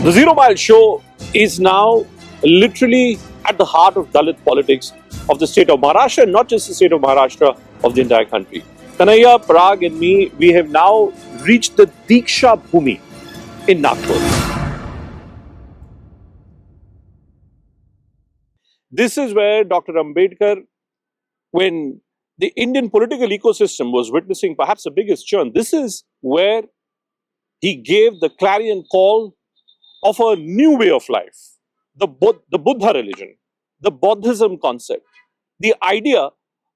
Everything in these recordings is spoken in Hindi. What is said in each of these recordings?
The Zero Mile Show is now literally at the heart of Dalit politics of the state of Maharashtra, and not just the state of Maharashtra, of the entire country. Kanhaiya, Parag, and me, we have now reached the Diksha Bhumi in Nagpur. This is where Dr. Ambedkar, when the Indian political ecosystem was witnessing perhaps the biggest churn, this is where he gave the clarion call of a new way of life, the Buddha religion, the Buddhism concept, the idea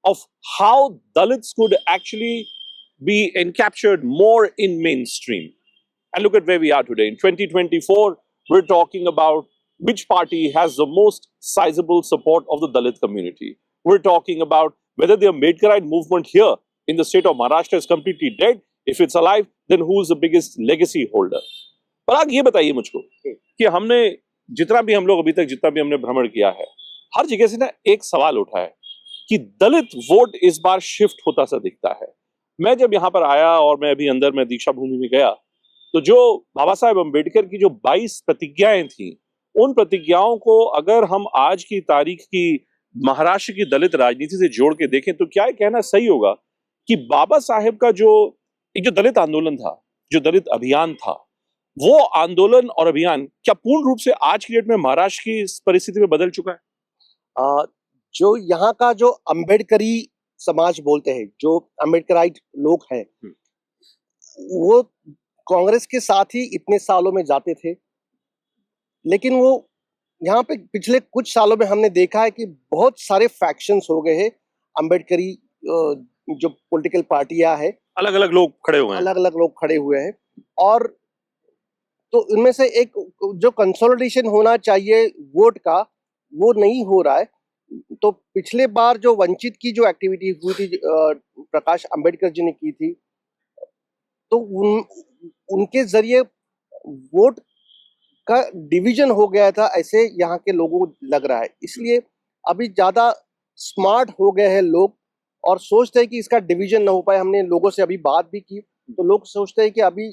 of how Dalits could actually be encaptured more in mainstream. And look at where we are today. In 2024, we're talking about which party has the most sizable support of the Dalit community. We're talking about whether the Ambedkarite movement here in the state of Maharashtra is completely dead. If it's alive, then who's the biggest legacy holder? पराग, ये बताइए मुझको कि हमने जितना भी हम लोग अभी तक जितना भी हमने भ्रमण किया है, हर जगह से ना एक सवाल उठा है कि दलित वोट इस बार शिफ्ट होता सा दिखता है। मैं जब यहाँ पर आया और मैं अभी अंदर मैं दीक्षा भूमि में गया, तो जो बाबा साहेब अम्बेडकर की जो 22 प्रतिज्ञाएं थी, उन प्रतिज्ञाओं को अगर हम आज की तारीख की महाराष्ट्र की दलित राजनीति से जोड़ के देखें, तो क्या ये कहना सही होगा कि बाबा साहेब का जो दलित आंदोलन था, जो दलित अभियान था, वो आंदोलन और अभियान क्या पूर्ण रूप से आज की डेट में महाराष्ट्र की इस परिस्थिति में बदल चुका है? जो यहाँ का जो अम्बेडकरी समाज बोलते हैं, जो अम्बेडकराइट लोग हैं, वो कांग्रेस के साथ ही इतने सालों में जाते थे, लेकिन वो यहाँ पे पिछले कुछ सालों में हमने देखा है कि बहुत सारे फैक्शंस हो गए हैं। अम्बेडकरी जो पॉलिटिकल पार्टियां हैं, अलग अलग लोग खड़े हुए हैं, और तो इनमें से एक जो कंसोलिडेशन होना चाहिए वोट का, वो नहीं हो रहा है। तो पिछले बार जो वंचित की जो एक्टिविटी हुई थी, प्रकाश अंबेडकर जी ने की थी, तो उनके जरिए वोट का डिवीजन हो गया था, ऐसे यहाँ के लोगों को लग रहा है। इसलिए अभी ज्यादा स्मार्ट हो गए हैं लोग और सोचते हैं कि इसका डिवीजन ना हो पाए। हमने लोगों से अभी बात भी की, तो लोग सोचते हैं कि अभी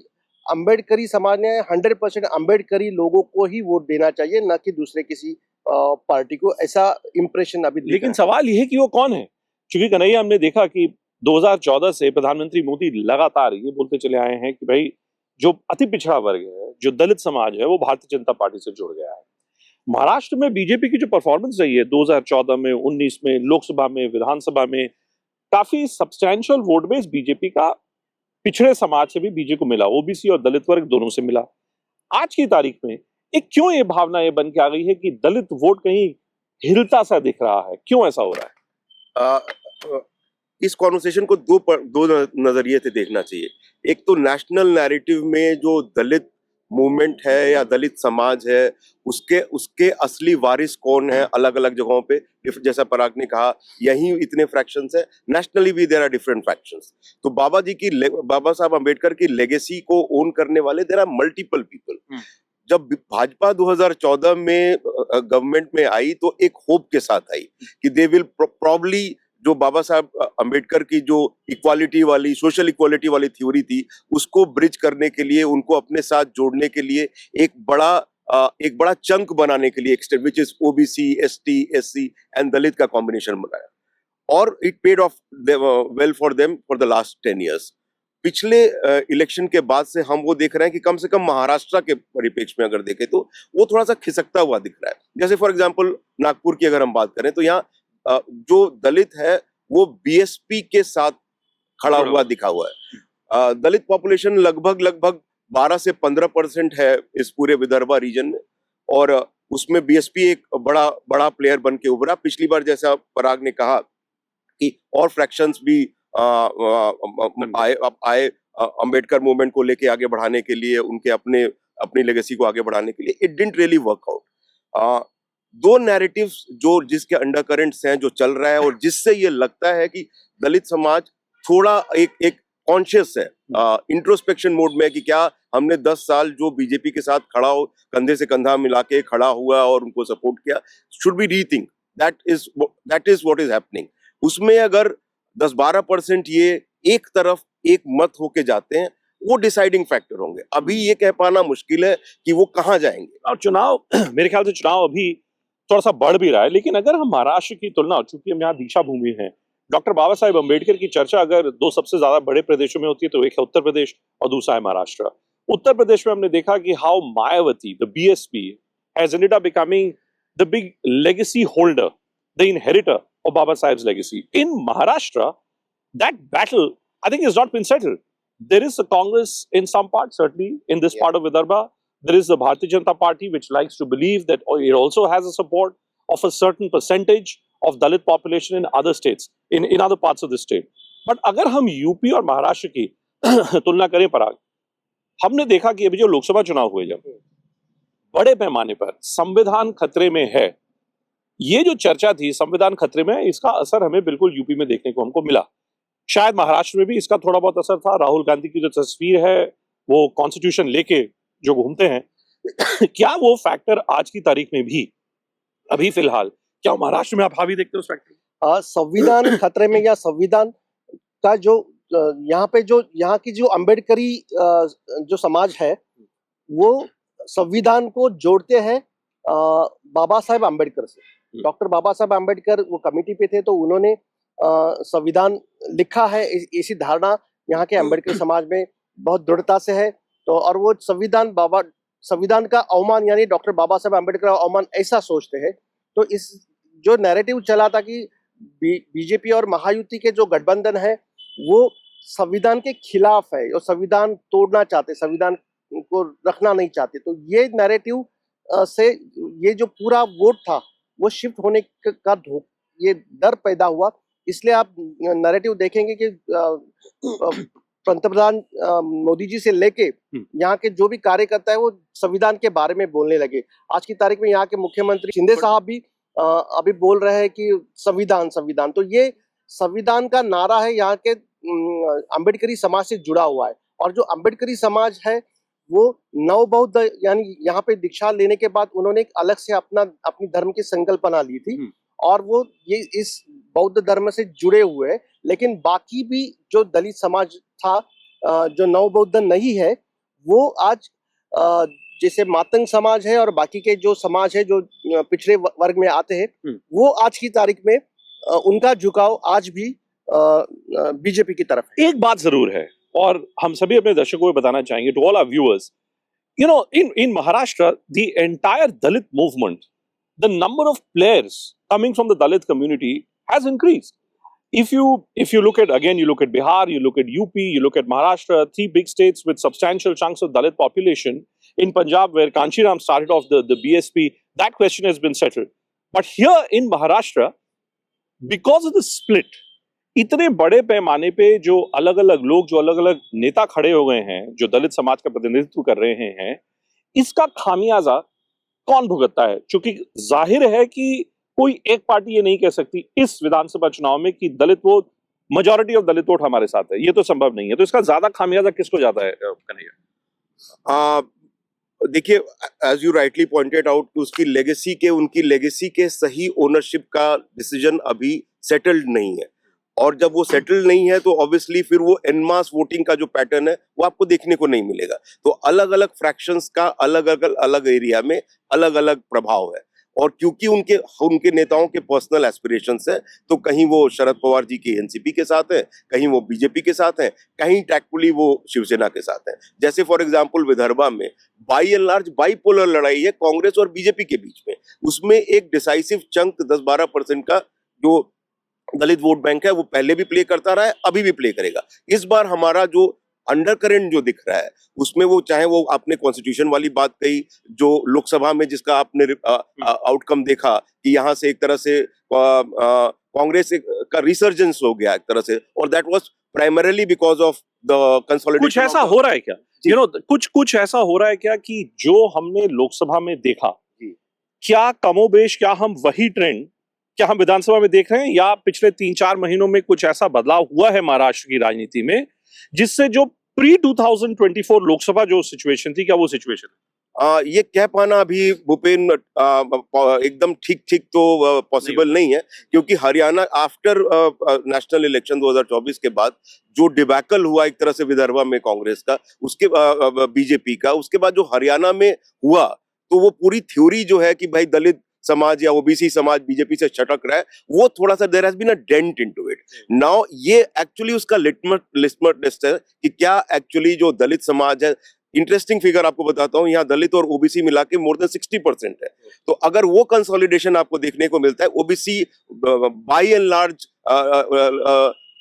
अम्बेडकरी समाज ने 100% अम्बेडकरी लोगों को ही वोट देना चाहिए, न कि दूसरे किसी पार्टी को। ऐसा इंप्रेशन अभी। लेकिन सवाल यह है कि वो कौन है, क्योंकि कन्हैया हमने देखा कि 2014 से प्रधानमंत्री मोदी लगातार ये बोलते चले आए हैं कि भाई जो अति पिछड़ा वर्ग है, जो दलित समाज है, वो भारतीय जनता पार्टी से जुड़ गया है। महाराष्ट्र में बीजेपी की जो परफॉर्मेंस रही है 2014 में, 19 में, लोकसभा में, विधानसभा में, काफी सब्सटैंशियल वोट बेस बीजेपी का पिछड़े समाज से भी बीजेपी को मिला, ओबीसी और दलित वर्ग दोनों से मिला। आज की तारीख में एक क्यों ये भावना ये बन के आ गई है कि दलित वोट कहीं हिलता सा दिख रहा है? क्यों ऐसा हो रहा है? इस कॉन्वर्सेशन को दो नजरिए से देखना चाहिए। एक तो नेशनल नैरेटिव में जो दलित मूवमेंट है या दलित समाज है, उसके असली वारिस कौन है अलग अलग जगहों पे। जैसा पराग ने कहा, यही इतने फ्रैक्शंस है, नेशनली भी देयर आर डिफरेंट फ्रैक्शंस। तो बाबा साहब अम्बेडकर की लेगेसी को ओन करने वाले देयर आर मल्टीपल पीपल। जब भाजपा 2014 में गवर्नमेंट में आई, तो एक होप के साथ आई कि दे विल प्रॉब्ली जो बाबा साहब अम्बेडकर की जो इक्वालिटी वाली, सोशल इक्वालिटी वाली थ्योरी थी, उसको ब्रिज करने के लिए, उनको अपने साथ जोड़ने के लिए एक बड़ा चंक बनाने के लिए, which is OBC, ST, SC and Dalit का कॉम्बिनेशन बनाया, और it paid off well for them for the last 10 years। पिछले इलेक्शन के बाद से हम वो देख रहे हैं कि कम से कम महाराष्ट्र के परिप्रेक्ष्य में अगर देखें तो वो थोड़ा सा खिसकता हुआ दिख रहा है। जैसे फॉर एग्जाम्पल नागपुर की अगर हम बात करें, तो यहाँ जो दलित है वो बीएसपी के साथ खड़ा हुआ दिखा हुआ है। दलित पॉपुलेशन लगभग 12 से 15% है इस पूरे विदर्भा रीजन में, और उसमें बीएसपी एक बड़ा प्लेयर बन के उभरा। पिछली बार जैसा पराग ने कहा कि और फ्रैक्शंस भी आए अंबेडकर मूवमेंट को लेके आगे बढ़ाने के लिए, उनके अपनी लेगेसी को आगे बढ़ाने के लिए। It didn't really work out. दो नैरेटिव्स जिसके अंडरकरेंट्स हैं, जो चल रहा है, और जिससे ये लगता है कि दलित समाज थोड़ा एक कॉन्शियस है, इंट्रोस्पेक्शन मोड में है कि क्या हमने 10 साल जो बीजेपी के साथ कंधे से कंधा मिला के खड़ा हुआ और उनको सपोर्ट किया, should be rethink that is what is happening. उसमें अगर 10-12% ये एक तरफ एक मत होके जाते हैं, वो डिसाइडिंग फैक्टर होंगे। अभी ये कह पाना मुश्किल है कि वो कहाँ जाएंगे। और चुनाव मेरे ख्याल से चुनाव अभी थोड़ा सा बढ़ भी रहा है, लेकिन अगर हम महाराष्ट्र की तुलना, चूंकि हम यहाँ दीक्षा भूमि है, डॉक्टर बाबा साहेब अम्बेडकर की चर्चा अगर दो सबसे ज्यादा बड़े प्रदेशों में होती है तो एक है उत्तर प्रदेश और दूसरा है महाराष्ट्र। उत्तर प्रदेश में हमने देखा कि how Mayawati, the BSP, has ended up becoming the big legacy holder, the inheritor of Baba Saheb's legacy. In Maharashtra, that battle, I think, has not been settled. There is a Congress in some parts, certainly in this part of Vidarbha. There is the Bharatiya Janata Party, which likes to believe that it also has a support of a certain percentage of Dalit population in other states, in other parts of the state. But अगर हम यूपी और महाराष्ट्र की तुलना करें पराग, हमने देखा कि अभी जो लोकसभा चुनाव हुए, जब बड़े पैमाने पर संविधान खतरे में है, ये जो चर्चा थी संविधान खतरे में, इसका असर हमें बिल्कुल यूपी में देखने को हमको मिला। शायद महाराष्ट्र में भी इसका थोड़ा बहुत असर था। राहुल गांधी की जो तस्वीर है वो कॉन्स्टिट्यूशन लेके जो घूमते हैं, क्या वो फैक्टर आज की तारीख में भी, अभी फिलहाल, क्या महाराष्ट्र में आप हावी देखते हो उस फैक्टर? संविधान खतरे में या संविधान का जो यहाँ पे जो यहाँ की जो अम्बेडकरी जो समाज है, वो संविधान को जोड़ते हैं बाबा साहेब अम्बेडकर से। डॉक्टर बाबा साहेब अम्बेडकर वो कमेटी पे थे, तो उन्होंने संविधान लिखा है। इसी धारणा यहाँ के अम्बेडकर समाज में बहुत दृढ़ता से है। तो और वो संविधान का अवमान, यानी डॉक्टर बाबा साहेब अम्बेडकर का अवमान, ऐसा सोचते हैं। तो इस जो नैरेटिव चला था कि बीजेपी और महायुति के जो गठबंधन है वो संविधान के खिलाफ है और संविधान तोड़ना चाहते, संविधान को रखना नहीं चाहते, तो ये नैरेटिव से ये जो पूरा वोट था वो शिफ्ट होने का ये डर पैदा हुआ। इसलिए आप नैरेटिव देखेंगे कि पंतप्रधान मोदी जी से लेके यहाँ के जो भी कार्यकर्ता है वो संविधान के बारे में बोलने लगे। आज की तारीख में यहाँ के मुख्यमंत्री शिंदे साहब भी अभी बोल रहे हैं कि संविधान संविधान। तो ये संविधान का नारा है, यहाँ के अम्बेडकरी समाज से जुड़ा हुआ है। और जो अम्बेडकरी समाज है वो नवबौद्ध, यानी यहाँ पे दीक्षा लेने के बाद उन्होंने एक अलग से अपनी धर्म की संकल्पना ली थी और वो ये इस बौद्ध धर्म से जुड़े हुए हैं। लेकिन बाकी भी जो दलित समाज था, जो नवबौद्ध नहीं है, वो आज जैसे मातंग समाज है और बाकी के जो समाज है जो पिछड़े वर्ग में आते हैं, वो आज की तारीख में उनका झुकाव आज भी बीजेपी की तरफ है। एक बात जरूर है और हम सभी अपने दर्शकों को बताना चाहेंगे, to all our viewers, you know, in Maharashtra, the entire Dalit movement, the number of players coming from the Dalit community has increased. If you look at, again, you look at Bihar, you look at UP, you look at Maharashtra, three big states with substantial chunks of Dalit population. In Punjab, where Kanchiram started off the BSP, that question has been settled. But here in Maharashtra, because of the split, इतने बड़े पैमाने पे जो अलग अलग लोग, जो अलग अलग नेता खड़े हो गए हैं, जो दलित समाज का प्रतिनिधित्व कर रहे हैं, इसका खामियाजा कौन भुगतता है? क्योंकि जाहिर है कि कोई एक पार्टी ये नहीं कह सकती इस विधानसभा चुनाव में कि Dalit vote, majority of Dalit vote हमारे साथ है, ये तो संभव नहीं है। तो इसका ज्यादा खामियाजा किसको जाता है कन्हैया? देखिए, as you rightly pointed out, उनकी लेगेसी के सही ओनरशिप का डिसीजन अभी सेटल्ड नहीं है। और जब वो सेटल नहीं है तो ऑब्वियसली फिर वो एनमास वोटिंग का जो पैटर्न है वो आपको देखने को नहीं मिलेगा। तो अलग अलग फ्रैक्शंस का अलग एरिया में अलग अलग प्रभाव है। और क्योंकि उनके नेताओं के पर्सनल एस्पिरेशंस हैं, तो कहीं वो शरद पवार जी की एनसीपी के साथ हैं, कहीं वो बीजेपी के साथ हैं, कहीं टैक्टफुली वो शिवसेना के साथ हैं। जैसे फॉर एग्जांपल विदर्भा में बाई एंड लार्ज बाईपोलर लड़ाई है कांग्रेस और बीजेपी के बीच में। उसमें एक डिसाइसिव चंक 10-12% का जो दलित वोट बैंक है वो पहले भी प्ले करता रहा है, अभी भी प्ले करेगा। इस बार हमारा जो अंडरकरेंट जो दिख रहा है उसमें, वो चाहे वो आपने कॉन्स्टिट्यूशन वाली बात कही, जो लोकसभा में जिसका आपने आउटकम देखा कि यहाँ से एक तरह से कांग्रेस का रिसर्जेंस हो गया एक तरह से, और that was primarily because of the consolidation. कुछ ऐसा हो रहा है क्या? कुछ ऐसा हो रहा है क्या कि जो हमने लोकसभा में देखा, क्या कमोबेश, क्या हम वही ट्रेंड क्या हम विधानसभा में देख रहे हैं, या पिछले 3-4 महीनों में कुछ ऐसा बदलाव हुआ है महाराष्ट्र की राजनीति में जिससे जो प्री 2024 लोकसभा जो सिचुएशन थी, क्या वो सिचुएशन है? ये कह पाना अभी भूपेन एकदम ठीक ठीक तो पॉसिबल नहीं है, क्योंकि हरियाणा आफ्टर नेशनल इलेक्शन 2024 के बाद जो डिबैकल हुआ एक तरह से विदर्भा में कांग्रेस का, उसके बीजेपी का, उसके बाद जो हरियाणा में हुआ, तो वो पूरी थ्योरी जो है कि भाई दलित समाज या ओबीसी समाज बीजेपी से छटक रहा है, वो थोड़ा सा there has been a dent into it now. ये एक्चुअली उसका लिटमस टेस्ट है कि क्या एक्चुअली जो दलित समाज है, इंटरेस्टिंग फिगर आपको बताता हूं, यहाँ दलित और ओबीसी मिला के मोर देन 60% है। तो अगर वो कंसोलिडेशन आपको देखने को मिलता है, OBC by and large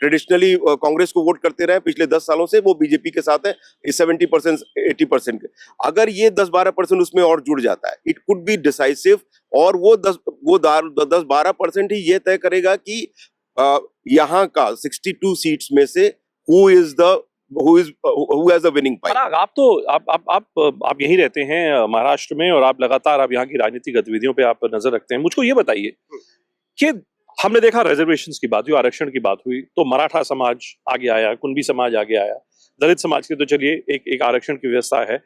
traditionally Congress को वोट करते रहे पिछले 10 सालों से, वो बीजेपी के साथ है 70% 80% के। अगर ये 10-12% उसमें और जुड़ जाता है, इट कुड बी डिसाइसिव, और वो 10-12% ही ये तय करेगा कि यहाँ का 62 सीट्स में से who has the winning pie। पराग, आप तो आप यहीं रहते हैं महाराष्ट्र में, और आप लगातार आप यहाँ की राजनीतिक गतिविधियों पे आप नजर रखते हैं। मुझको ये बताइए कि हमने देखा रिजर्वेशंस की बात हुई, आरक्षण की बात हुई, तो मराठा समाज आगे आया, कुणबी समाज आगे आया, दलित समाज की तो चलिए एक आरक्षण की व्यवस्था है।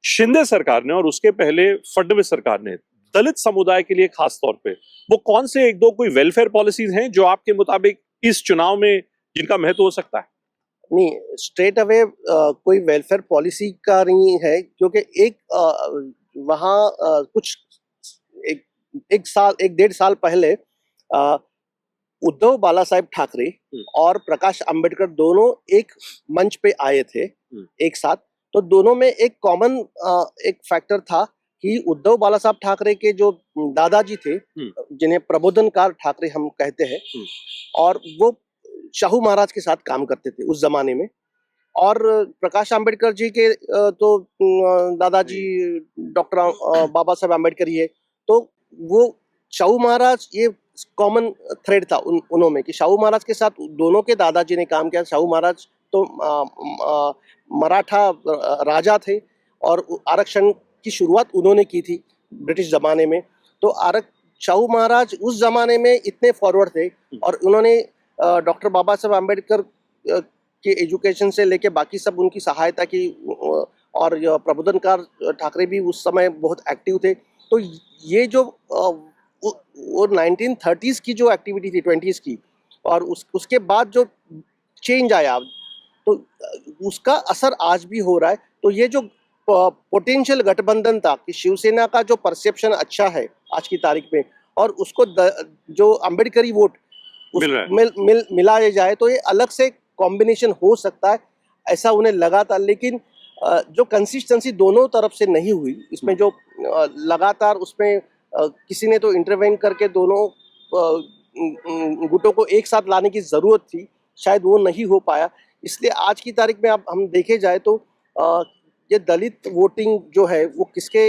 शिंदे सरकार ने और उसके पहले फडणवीस सरकार ने दलित समुदाय के लिए खास तौर पे वो कौन से एक दो कोई वेलफेयर पॉलिसीज हैं जो आपके मुताबिक इस चुनाव में जिनका महत्व हो सकता है? नहीं, स्ट्रेट अवे कोई वेलफेयर पॉलिसी का नहीं है, क्योंकि वहाँ कुछ एक डेढ़ साल पहले उद्धव बाला साहेब ठाकरे और प्रकाश अंबेडकर दोनों एक मंच पे आए थे एक साथ। तो दोनों में एक कॉमन एक फैक्टर था कि उद्धव बाला साहब ठाकरे के जो दादाजी थे, जिन्हें प्रबोधनकार ठाकरे हम कहते हैं, और वो शाहू महाराज के साथ काम करते थे उस जमाने में। और प्रकाश अंबेडकर जी के तो दादाजी डॉक्टर बाबा साहेब अंबेडकर ही है। तो वो शाहू महाराज, ये कॉमन थ्रेड था उनों में कि शाहू महाराज के साथ दोनों के दादाजी ने काम किया। शाहू महाराज तो मराठा राजा थे, और आरक्षण की शुरुआत उन्होंने की थी ब्रिटिश जमाने में। तो शाहू महाराज उस जमाने में इतने फॉरवर्ड थे, और उन्होंने डॉक्टर बाबा साहब अम्बेडकर के एजुकेशन से लेके बाकी सब उनकी सहायता की, और प्रबोधनकार ठाकरे भी उस समय बहुत एक्टिव थे। तो ये जो वो 1930s की जो एक्टिविटी थी, 20s की, और उसके बाद जो चेंज आया, तो उसका असर आज भी हो रहा है। तो ये जो पोटेंशियल गठबंधन था कि शिवसेना का जो परसेप्शन अच्छा है आज की तारीख में, और उसको जो अम्बेडकरी वोट मिलाया जाए, तो ये अलग से कॉम्बिनेशन हो सकता है, ऐसा उन्हें लगा था। लेकिन जो कंसिस्टेंसी दोनों तरफ से नहीं हुई इसमें, जो लगातार उसमें किसी ने तो इंटरवेन करके दोनों गुटों को एक साथ लाने की ज़रूरत थी, शायद वो नहीं हो पाया। इसलिए आज की तारीख में अब हम देखे जाए तो ये दलित वोटिंग जो है वो किसके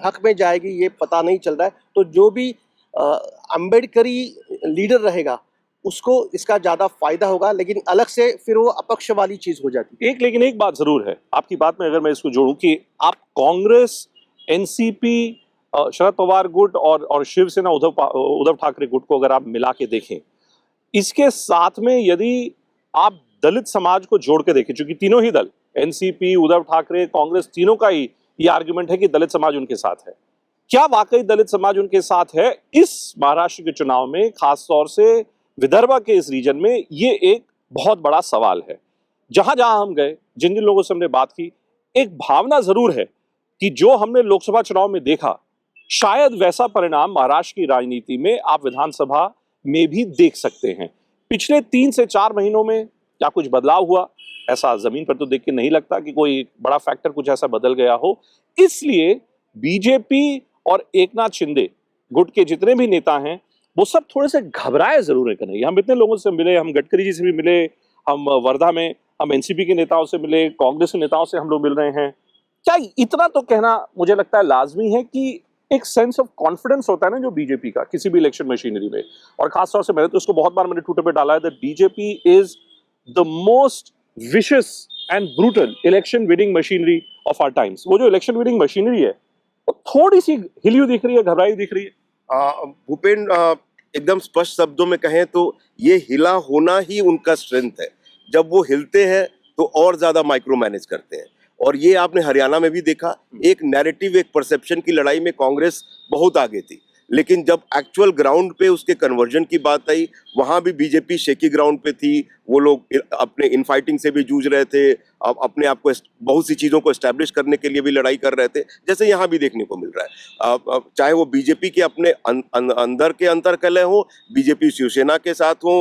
हक में जाएगी ये पता नहीं चल रहा है। तो जो भी अम्बेडकरी लीडर रहेगा उसको इसका ज़्यादा फायदा होगा, लेकिन अलग से फिर वो अपक्ष वाली चीज़ हो जाती है। लेकिन एक बात जरूर है आपकी बात में, अगर मैं इसको जोड़ूं कि आप कांग्रेस, एनसीपी, शरद पवार गुट और शिवसेना उद्धव ठाकरे गुट को अगर आप मिला के देखें, इसके साथ में यदि आप दलित समाज को जोड़ के देखें, चूंकि तीनों ही दल एनसीपी, उद्धव ठाकरे, कांग्रेस, तीनों का ही ये आर्गुमेंट है कि दलित समाज उनके साथ है। क्या वाकई दलित समाज उनके साथ है? इस महाराष्ट्र के चुनाव में, खास तौर से विदर्भा के इस रीजन में, ये एक बहुत बड़ा सवाल है। जहां जहां हम गए, जिन जिन लोगों से हमने बात की, एक भावना जरूर है कि जो हमने लोकसभा चुनाव में देखा, शायद वैसा परिणाम महाराष्ट्र की राजनीति में आप विधानसभा में भी देख सकते हैं। पिछले 3 से 4 महीनों में क्या कुछ बदलाव हुआ? ऐसा जमीन पर तो देख के नहीं लगता कि कोई बड़ा फैक्टर कुछ ऐसा बदल गया हो। इसलिए बीजेपी और एकनाथ शिंदे गुट के जितने भी नेता हैं, वो सब थोड़े से घबराए जरूर है। कन्हैया, हम इतने लोगों से मिले, हम गडकरी जी से भी मिले, हम वर्धा में हम एनसीपी के नेताओं से मिले, कांग्रेस के नेताओं से हम लोग मिल रहे हैं। क्या इतना तो कहना मुझे लगता है लाजमी है कि एक सेंस ऑफ कॉन्फिडेंस होता है ना जो बीजेपी का किसी भी इलेक्शन मशीनरी में, और खासतौर से मैंने तो इसको बहुत बार मैंने ट्विटर पे डाला है that BJP is the most vicious and brutal election winning machinery of our times. वो जो इलेक्शन विनिंग मशीनरी है वो थोड़ी सी हिली हुई दिख रही है, घबराई दिख रही है। भूपेन, एकदम स्पष्ट शब्दों में कहें तो ये हिला होना ही उनका स्ट्रेंथ है। जब वो हिलते हैं तो और ज्यादा माइक्रो मैनेज करते हैं, और ये आपने हरियाणा में भी देखा, एक नैरेटिव, एक परसेप्शन की लड़ाई में कांग्रेस बहुत आगे थी, लेकिन जब एक्चुअल ग्राउंड पे उसके कन्वर्जन की बात आई, वहां भी बीजेपी शेकी ग्राउंड पे थी। वो लोग अपने इनफाइटिंग से भी जूझ रहे थे, अपने आप को बहुत सी चीजों को एस्टैब्लिश करने के लिए भी लड़ाई कर रहे थे, जैसे यहाँ भी देखने को मिल रहा है। चाहे वो बीजेपी के अपने अंदर के अंतर्कलह हो, बीजेपी शिवसेना के साथ हो,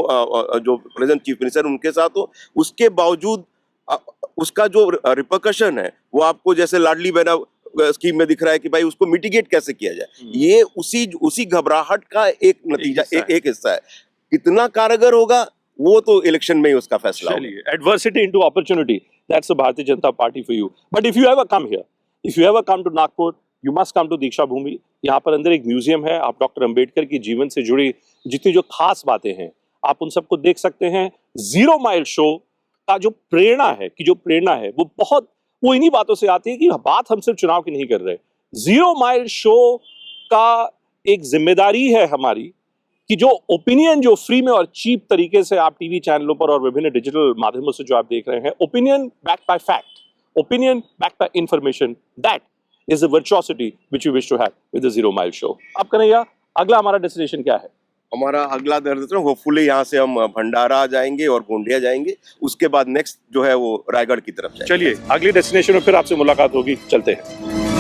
जो प्रेजेंट चीफ मिनिस्टर उनके साथ हो, उसके बावजूद उसका जो रिपरकशन है वो आपको जैसे लाडली बहना स्कीम में दिख रहा है कि भाई उसको मिटिगेट कैसे किया जाए। ये उसी घबराहट का एक नतीजा, एक हिस्सा है। कितना कारगर होगा वो तो इलेक्शन में ही उसका फैसला होगा। Adversity into opportunity. That's the Bharatiya Janata Party for you. But if you ever come here, if you ever come to Nagpur, you must come to Diksha Bhumi. यहाँ पर अंदर एक म्यूजियम है, आप डॉक्टर अंबेडकर की जीवन से जुड़ी जितनी जो खास बातें हैं आप उन सबको देख सकते हैं। जीरो माइल शो का जो प्रेरणा है वो बहुत, वो इन्हीं बातों से आती है कि बात हम सिर्फ चुनाव की नहीं कर रहे। जीरो माइल शो का एक जिम्मेदारी है हमारी कि जो ओपिनियन जो फ्री में और चीप तरीके से आप टीवी चैनलों पर और विभिन्न डिजिटल माध्यमों से जो आप देख रहे हैं, opinion backed by fact, opinion backed by information, that is the virtuosity which we wish to have with the zero mile show. अब कन्हैया, अगला हमारा डेस्टिनेशन क्या है? हमारा अगला दर्द होपफुली यहाँ से हम भंडारा जाएंगे और गोंडिया जाएंगे, उसके बाद नेक्स्ट जो है वो रायगढ़ की तरफ जाएंगे। चलिए अगली डेस्टिनेशन में फिर आपसे मुलाकात होगी, चलते हैं।